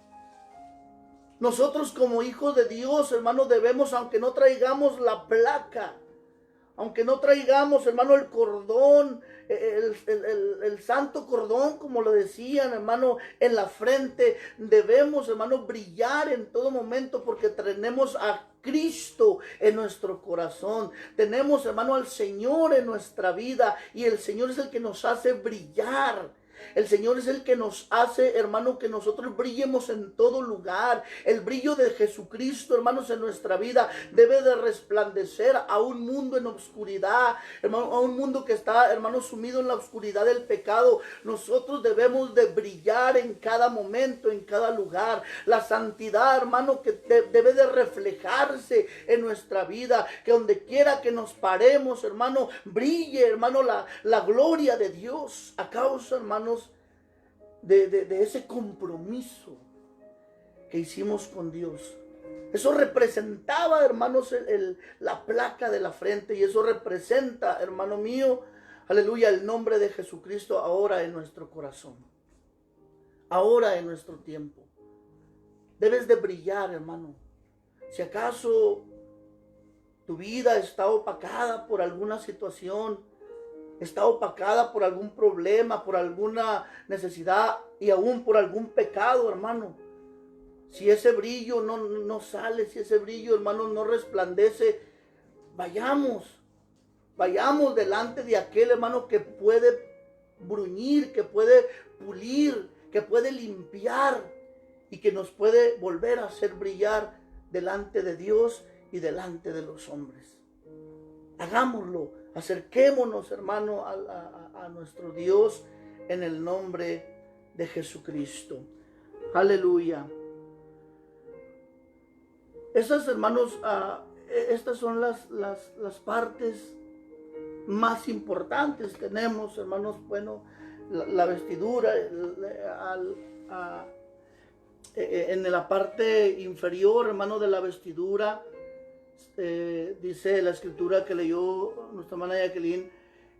Nosotros como hijos de Dios, hermanos, debemos, aunque no traigamos la placa, aunque no traigamos, hermano, el cordón, el santo cordón, como lo decían, hermano, en la frente, debemos, hermano, brillar en todo momento, porque tenemos a Cristo en nuestro corazón. Tenemos, hermano, al Señor en nuestra vida, y el Señor es el que nos hace brillar. El Señor es el que nos hace, hermano, que nosotros brillemos en todo lugar. El brillo de Jesucristo, hermanos, en nuestra vida debe de resplandecer a un mundo en oscuridad, hermano, a un mundo que está, hermano, sumido en la oscuridad del pecado. Nosotros debemos de brillar en cada momento, en cada lugar. La santidad, hermano, que debe de reflejarse en nuestra vida, que donde quiera que nos paremos, hermano, brille, hermano, la gloria de Dios, a causa, hermanos, de ese compromiso que hicimos con Dios. Eso representaba, hermanos, la placa de la frente, y eso representa, hermano mío, aleluya, el nombre de Jesucristo ahora en nuestro corazón, ahora en nuestro tiempo. Debes de brillar, hermano. Si acaso tu vida está opacada por alguna situación, está opacada por algún problema, por alguna necesidad y aún por algún pecado, hermano, si ese brillo no sale, si ese brillo, hermano, no resplandece, vayamos delante de aquel, hermano, que puede bruñir, que puede pulir, que puede limpiar y que nos puede volver a hacer brillar delante de Dios y delante de los hombres. Hagámoslo, acerquémonos, hermano, a nuestro Dios en el nombre de Jesucristo. Aleluya. Esas, hermanos, estas son las partes más importantes. Tenemos, hermanos, bueno, la vestidura, en la parte inferior, hermano, de la vestidura, dice la escritura que leyó nuestra hermana Jacqueline,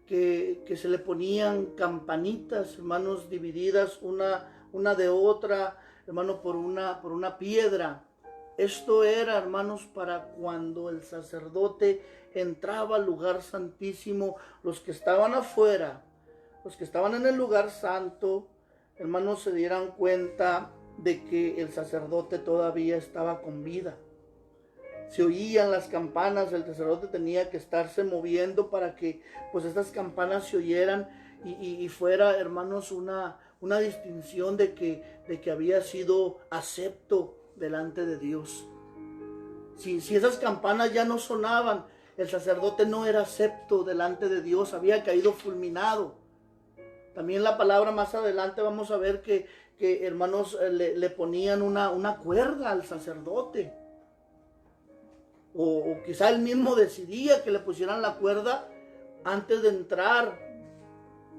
que se le ponían campanitas, hermanos, divididas una de otra, hermano, por una piedra. Esto era, hermanos, para cuando el sacerdote entraba al lugar santísimo, los que estaban afuera, los que estaban en el lugar santo, hermanos, se dieran cuenta de que el sacerdote todavía estaba con vida. Se oían las campanas, el sacerdote tenía que estarse moviendo para que pues estas campanas se oyeran y fuera, hermanos, una distinción de que había sido acepto delante de Dios. Si esas campanas ya no sonaban, el sacerdote no era acepto delante de Dios, había caído fulminado. También la palabra más adelante vamos a ver que hermanos, le ponían una cuerda al sacerdote. O quizá él mismo decidía que le pusieran la cuerda antes de entrar,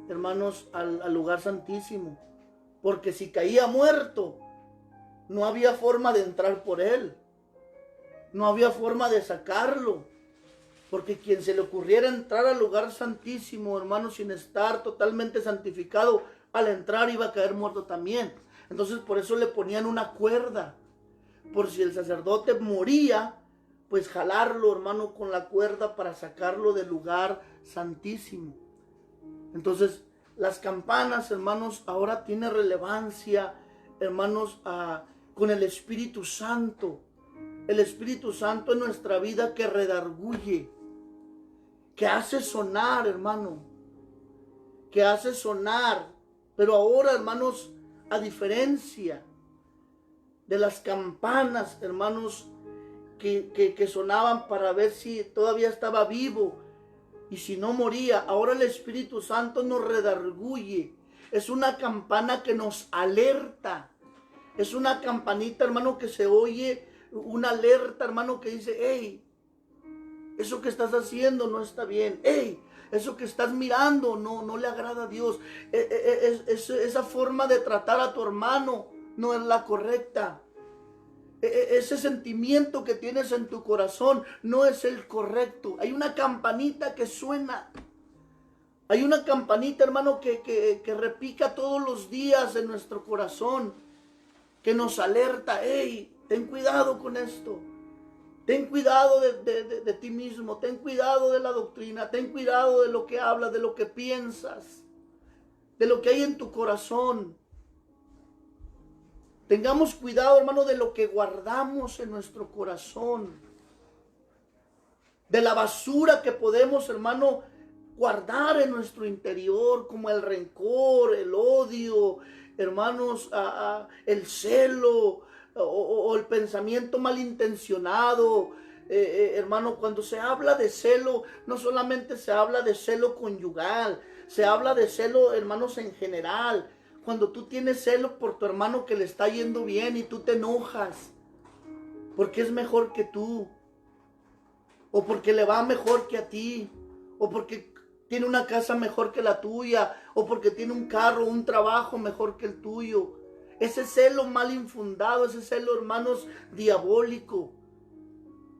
hermanos, al lugar santísimo. Porque si caía muerto, no había forma de entrar por él. No había forma de sacarlo. Porque quien se le ocurriera entrar al lugar santísimo, hermanos, sin estar totalmente santificado, al entrar iba a caer muerto también. Entonces por eso le ponían una cuerda. Por si el sacerdote moría, pues jalarlo, hermano, con la cuerda para sacarlo del lugar santísimo. Entonces, las campanas, hermanos, ahora tiene relevancia, hermanos, con el Espíritu Santo. El Espíritu Santo en nuestra vida que redarguye, que hace sonar, hermano, que hace sonar. Pero ahora, hermanos, a diferencia de las campanas, hermanos, que sonaban para ver si todavía estaba vivo y si no moría, ahora el Espíritu Santo nos redarguye. Es una campana que nos alerta. Es una campanita, hermano, que se oye, una alerta, hermano, que dice: hey, eso que estás haciendo no está bien. Hey, eso que estás mirando no le agrada a Dios. Esa forma de tratar a tu hermano no es la correcta. Ese sentimiento que tienes en tu corazón no es el correcto. Hay una campanita que suena. Hay una campanita, hermano, que repica todos los días en nuestro corazón, que nos alerta: hey, ten cuidado con esto. Ten cuidado de ti mismo. Ten cuidado de la doctrina. Ten cuidado de lo que hablas, de lo que piensas, de lo que hay en tu corazón. Tengamos cuidado, hermano, de lo que guardamos en nuestro corazón. De la basura que podemos, hermano, guardar en nuestro interior, como el rencor, el odio, hermanos, el celo o el pensamiento malintencionado. Hermano, cuando se habla de celo, no solamente se habla de celo conyugal, se habla de celo, hermanos, en general. Cuando tú tienes celo por tu hermano que le está yendo bien y tú te enojas porque es mejor que tú, o porque le va mejor que a ti, o porque tiene una casa mejor que la tuya, o porque tiene un carro, un trabajo mejor que el tuyo. Ese celo mal infundado, ese celo, hermanos, diabólico,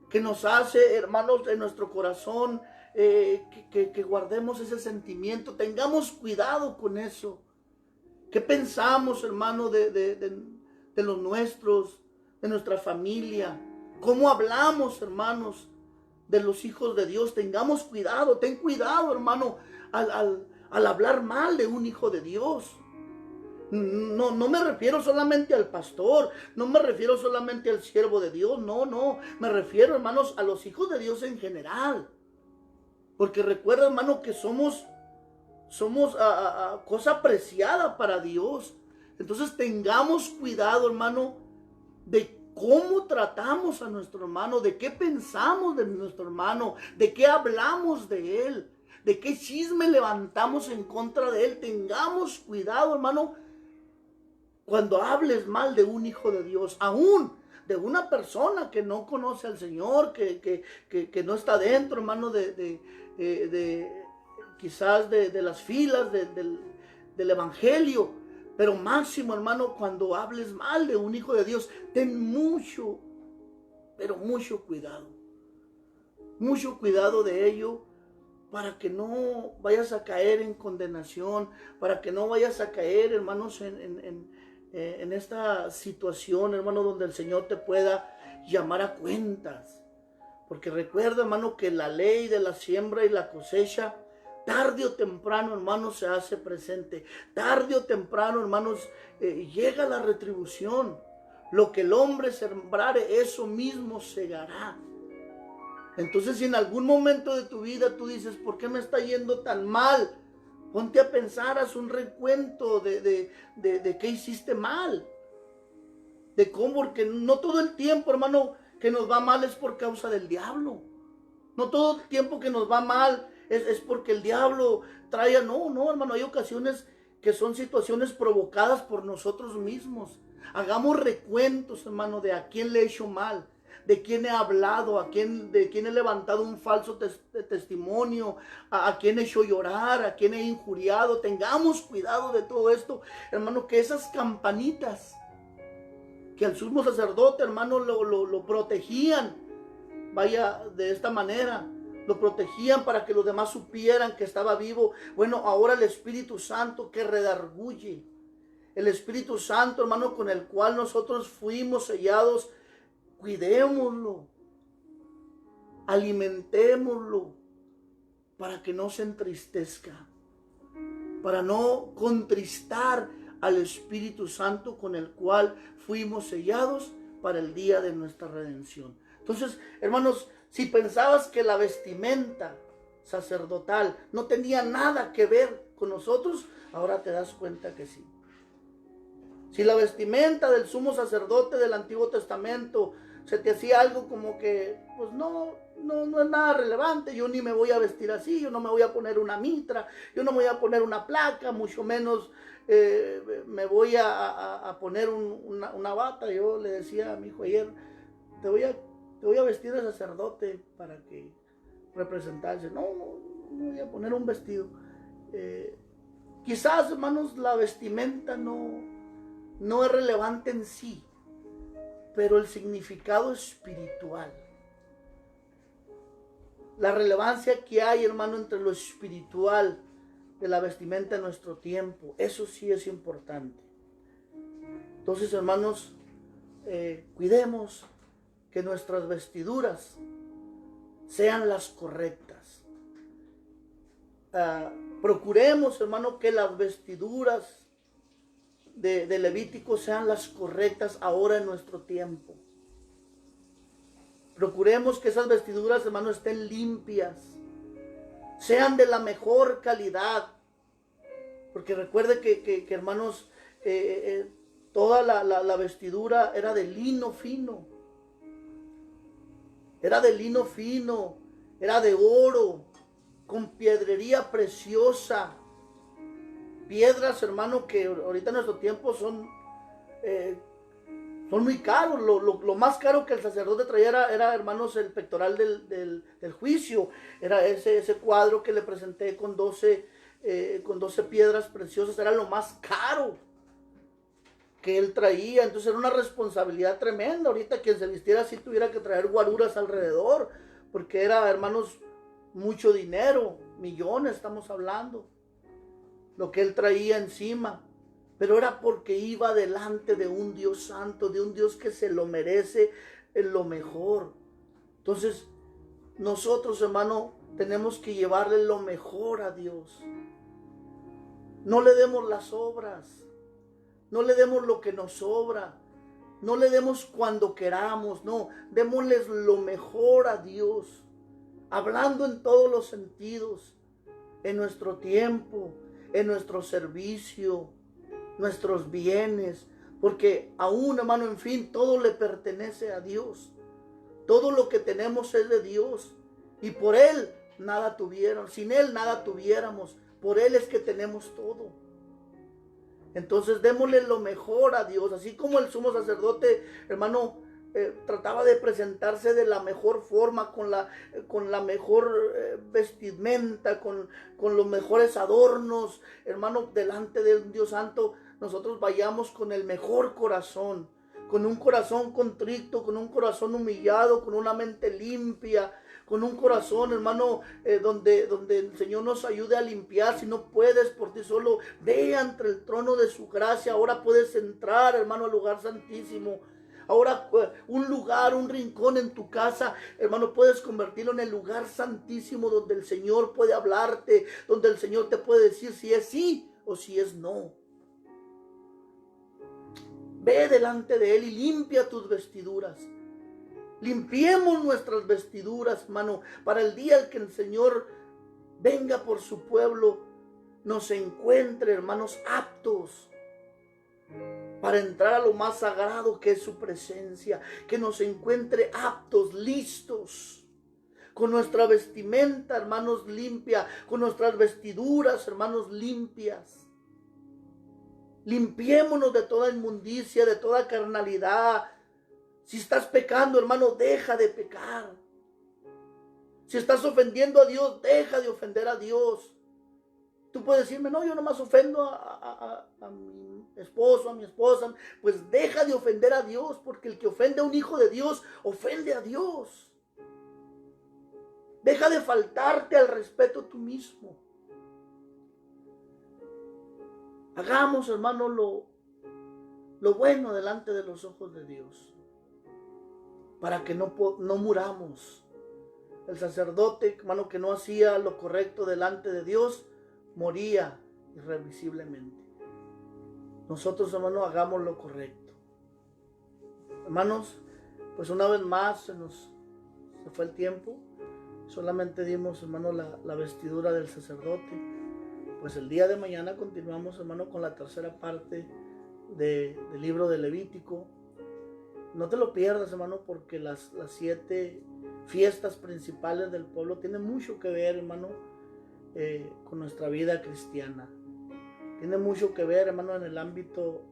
que nos hace, hermanos, en nuestro corazón, que guardemos ese sentimiento. Tengamos cuidado con eso. ¿Qué pensamos, hermano, de los nuestros, de nuestra familia? ¿Cómo hablamos, hermanos, de los hijos de Dios? Tengamos cuidado, ten cuidado, hermano, al hablar mal de un hijo de Dios. No me refiero solamente al pastor, no me refiero solamente al siervo de Dios, no, me refiero, hermanos, a los hijos de Dios en general. Porque recuerda, hermano, que somos cosa preciada para Dios. Entonces tengamos cuidado, hermano, de cómo tratamos a nuestro hermano, de qué pensamos de nuestro hermano, de qué hablamos de él, de qué chisme levantamos en contra de él. Tengamos cuidado, hermano, cuando hables mal de un hijo de Dios, aún de una persona que no conoce al Señor, que no está dentro, hermano, quizás de las filas del evangelio. Pero máximo, hermano, cuando hables mal de un hijo de Dios, ten mucho, pero mucho cuidado. Mucho cuidado de ello, para que no vayas a caer en condenación, para que no vayas a caer, hermanos, en esta situación, hermano, donde el Señor te pueda llamar a cuentas. Porque recuerda, hermano, que la ley de la siembra y la cosecha, tarde o temprano, hermanos, se hace presente. Tarde o temprano, hermanos, llega la retribución. Lo que el hombre sembrare, eso mismo segará. Entonces, si en algún momento de tu vida tú dices, ¿por qué me está yendo tan mal? Ponte a pensar, haz un recuento de qué hiciste mal. De cómo, porque no todo el tiempo, hermano, que nos va mal es por causa del diablo. No todo el tiempo que nos va mal es porque el diablo trae. No, hermano, hay ocasiones que son situaciones provocadas por nosotros mismos. Hagamos recuentos, hermano, de a quién le he hecho mal, de quién he hablado, de quién he levantado un falso testimonio, a quién he hecho llorar, a quién he injuriado. Tengamos cuidado de todo esto, hermano, que esas campanitas que al sumo sacerdote, hermano, lo protegían, vaya, de esta manera, lo protegían para que los demás supieran que estaba vivo. Bueno, ahora el Espíritu Santo que redarguye, el Espíritu Santo, hermano, con el cual nosotros fuimos sellados, cuidémoslo, alimentémoslo, para que no se entristezca, para no contristar al Espíritu Santo con el cual fuimos sellados para el día de nuestra redención. Entonces, hermanos, si pensabas que la vestimenta sacerdotal no tenía nada que ver con nosotros, ahora te das cuenta que sí. Si la vestimenta del sumo sacerdote del Antiguo Testamento se te hacía algo como que, pues no es nada relevante, yo ni me voy a vestir así, yo no me voy a poner una mitra, yo no me voy a poner una placa, mucho menos me voy a poner una bata. Yo le decía a mi hijo ayer, te voy a vestir de sacerdote para que representarse. No voy a poner un vestido. Quizás, hermanos, la vestimenta no es relevante en sí, pero el significado espiritual, la relevancia que hay, hermano, entre lo espiritual de la vestimenta en nuestro tiempo, eso sí es importante. Entonces, hermanos, cuidemos que nuestras vestiduras sean las correctas. Procuremos, hermano, que las vestiduras de Levítico sean las correctas ahora en nuestro tiempo. Procuremos que esas vestiduras, hermano, estén limpias, sean de la mejor calidad, porque recuerde que hermanos, toda la vestidura era de lino fino, era de oro, con piedrería preciosa, piedras, hermano, que ahorita en nuestro tiempo son muy caros. Lo más caro que el sacerdote traía era, hermanos, el pectoral del juicio. Era ese cuadro que le presenté con 12 piedras preciosas. Era lo más caro que él traía. Entonces era una responsabilidad tremenda. Ahorita quien se vistiera así tuviera que traer guaruras alrededor, porque era, hermanos, mucho dinero, millones estamos hablando, lo que él traía encima. Pero era porque iba delante de un Dios santo, de un Dios que se lo merece en lo mejor. Entonces, nosotros, hermano, tenemos que llevarle lo mejor a Dios. No le demos las obras, no le demos lo que nos sobra, no le demos cuando queramos, no, démosles lo mejor a Dios, hablando en todos los sentidos, en nuestro tiempo, en nuestro servicio, nuestros bienes, porque aún, hermano, en fin, todo le pertenece a Dios. Todo lo que tenemos es de Dios, y por Él nada tuvieron, sin Él nada tuviéramos, por Él es que tenemos todo. Entonces démosle lo mejor a Dios, así como el sumo sacerdote, hermano, trataba de presentarse de la mejor forma, con la mejor vestimenta, con los mejores adornos, hermano, delante de un Dios santo. Nosotros vayamos con el mejor corazón, con un corazón contrito, con un corazón humillado, con una mente limpia, con un corazón, hermano, donde el Señor nos ayude a limpiar. Si no puedes por ti solo, ve ante el trono de su gracia. Ahora puedes entrar, hermano, al lugar santísimo. Ahora un lugar, un rincón en tu casa, hermano, puedes convertirlo en el lugar santísimo donde el Señor puede hablarte, donde el Señor te puede decir si es sí o si es no. Ve delante de Él y limpia tus vestiduras. Limpiemos nuestras vestiduras, hermano, para el día en que el Señor venga por su pueblo, nos encuentre, hermanos, aptos para entrar a lo más sagrado que es su presencia, que nos encuentre aptos, listos, con nuestra vestimenta, hermanos, limpia, con nuestras vestiduras, hermanos, limpias. Limpiémonos de toda inmundicia, de toda carnalidad. Si estás pecando, hermano, deja de pecar. Si estás ofendiendo a Dios, deja de ofender a Dios. Tú puedes decirme, no, yo nomás ofendo a mi esposo, a mi esposa. Pues deja de ofender a Dios, porque el que ofende a un hijo de Dios, ofende a Dios. Deja de faltarte al respeto tú mismo. Hagamos, hermano, lo bueno delante de los ojos de Dios, para que no muramos. El sacerdote, hermano, que no hacía lo correcto delante de Dios, moría irrevisiblemente. Nosotros, hermano, hagamos lo correcto. Hermanos, pues una vez más se fue el tiempo. Solamente dimos, hermano, la vestidura del sacerdote. Pues el día de mañana continuamos, hermano, con la tercera parte del libro de Levítico. No te lo pierdas, hermano, porque las 7 fiestas principales del pueblo tienen mucho que ver, hermano, con nuestra vida cristiana. Tiene mucho que ver, hermano, en el ámbito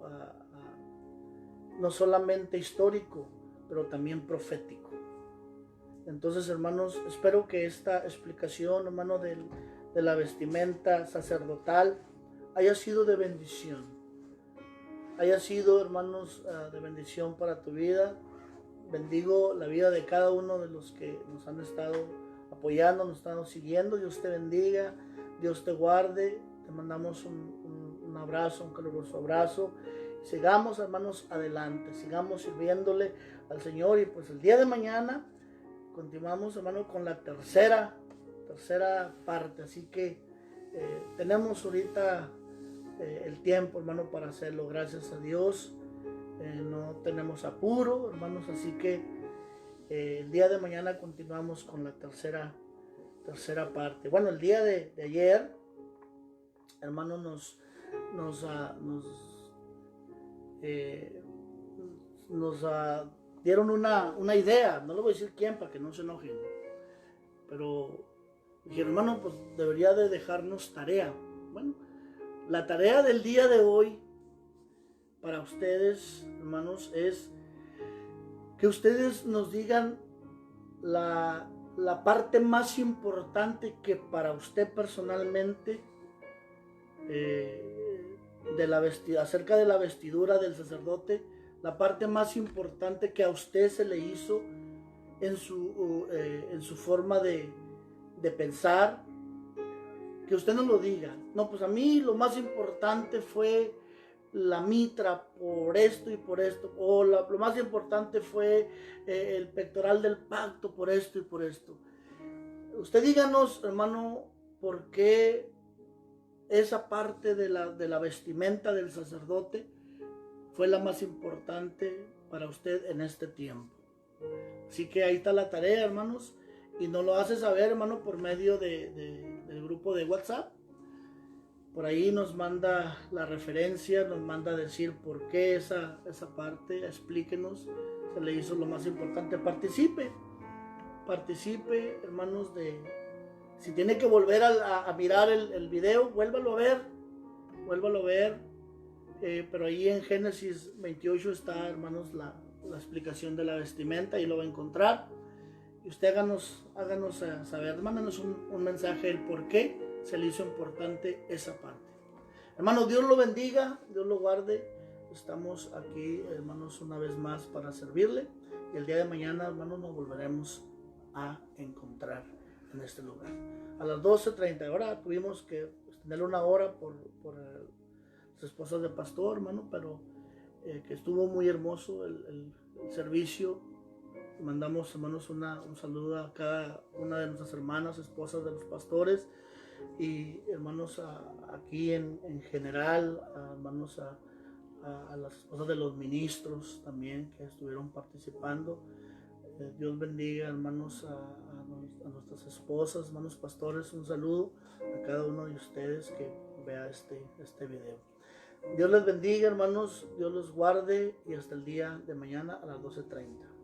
no solamente histórico, pero también profético. Entonces, hermanos, espero que esta explicación, hermano, de la vestimenta sacerdotal haya sido de bendición. Haya sido, hermanos, de bendición para tu vida. Bendigo la vida de cada uno de los que nos han estado apoyando, nos están siguiendo. Dios te bendiga, Dios te guarde. Te mandamos un abrazo, un caluroso abrazo. Sigamos, hermanos, adelante. Sigamos sirviéndole al Señor. Y pues el día de mañana continuamos, hermano, con la tercera parte. Así que tenemos ahorita el tiempo, hermano, para hacerlo. Gracias a Dios. No tenemos apuro, hermanos, así que el día de mañana continuamos con la tercera parte. Bueno, el día de ayer, hermanos, nos dieron una idea. No le voy a decir quién para que no se enojen, pero dijeron, hermano, pues debería de dejarnos tarea. Bueno, la tarea del día de hoy para ustedes, hermanos, es que ustedes nos digan la parte más importante que para usted personalmente acerca de la vestidura del sacerdote, la parte más importante que a usted se le hizo en su forma de pensar, que usted nos lo diga. No, pues a mí lo más importante fue la mitra por esto y por esto, o lo más importante fue el pectoral del pacto por esto y por esto. Usted díganos, hermano, por qué esa parte de la vestimenta del sacerdote fue la más importante para usted en este tiempo. Así que ahí está la tarea, hermanos, y nos lo hace saber, hermano, por medio del grupo de WhatsApp. Por ahí nos manda la referencia, nos manda a decir por qué esa parte, explíquenos, se le hizo lo más importante. Participe, hermanos, si tiene que volver a mirar el video, vuélvalo a ver, pero ahí en Génesis 28 está, hermanos, la explicación de la vestimenta, y lo va a encontrar. Y usted háganos saber, mándanos un mensaje el por qué se le hizo importante esa parte. Hermanos, Dios lo bendiga, Dios lo guarde. Estamos aquí, hermanos, una vez más para servirle. Y el día de mañana, hermanos, nos volveremos a encontrar en este lugar. A las 12:30, ahora tuvimos que extenderle una hora por las esposas del pastor, hermano, pero que estuvo muy hermoso el servicio. Mandamos, hermanos, un saludo a cada una de nuestras hermanas, esposas de los pastores, y hermanos aquí en general, hermanos a las esposas de los ministros también que estuvieron participando. Dios bendiga, hermanos, a nuestras esposas, hermanos pastores, un saludo a cada uno de ustedes que vea este video. Dios les bendiga, hermanos, Dios los guarde, y hasta el día de mañana a las 12:30.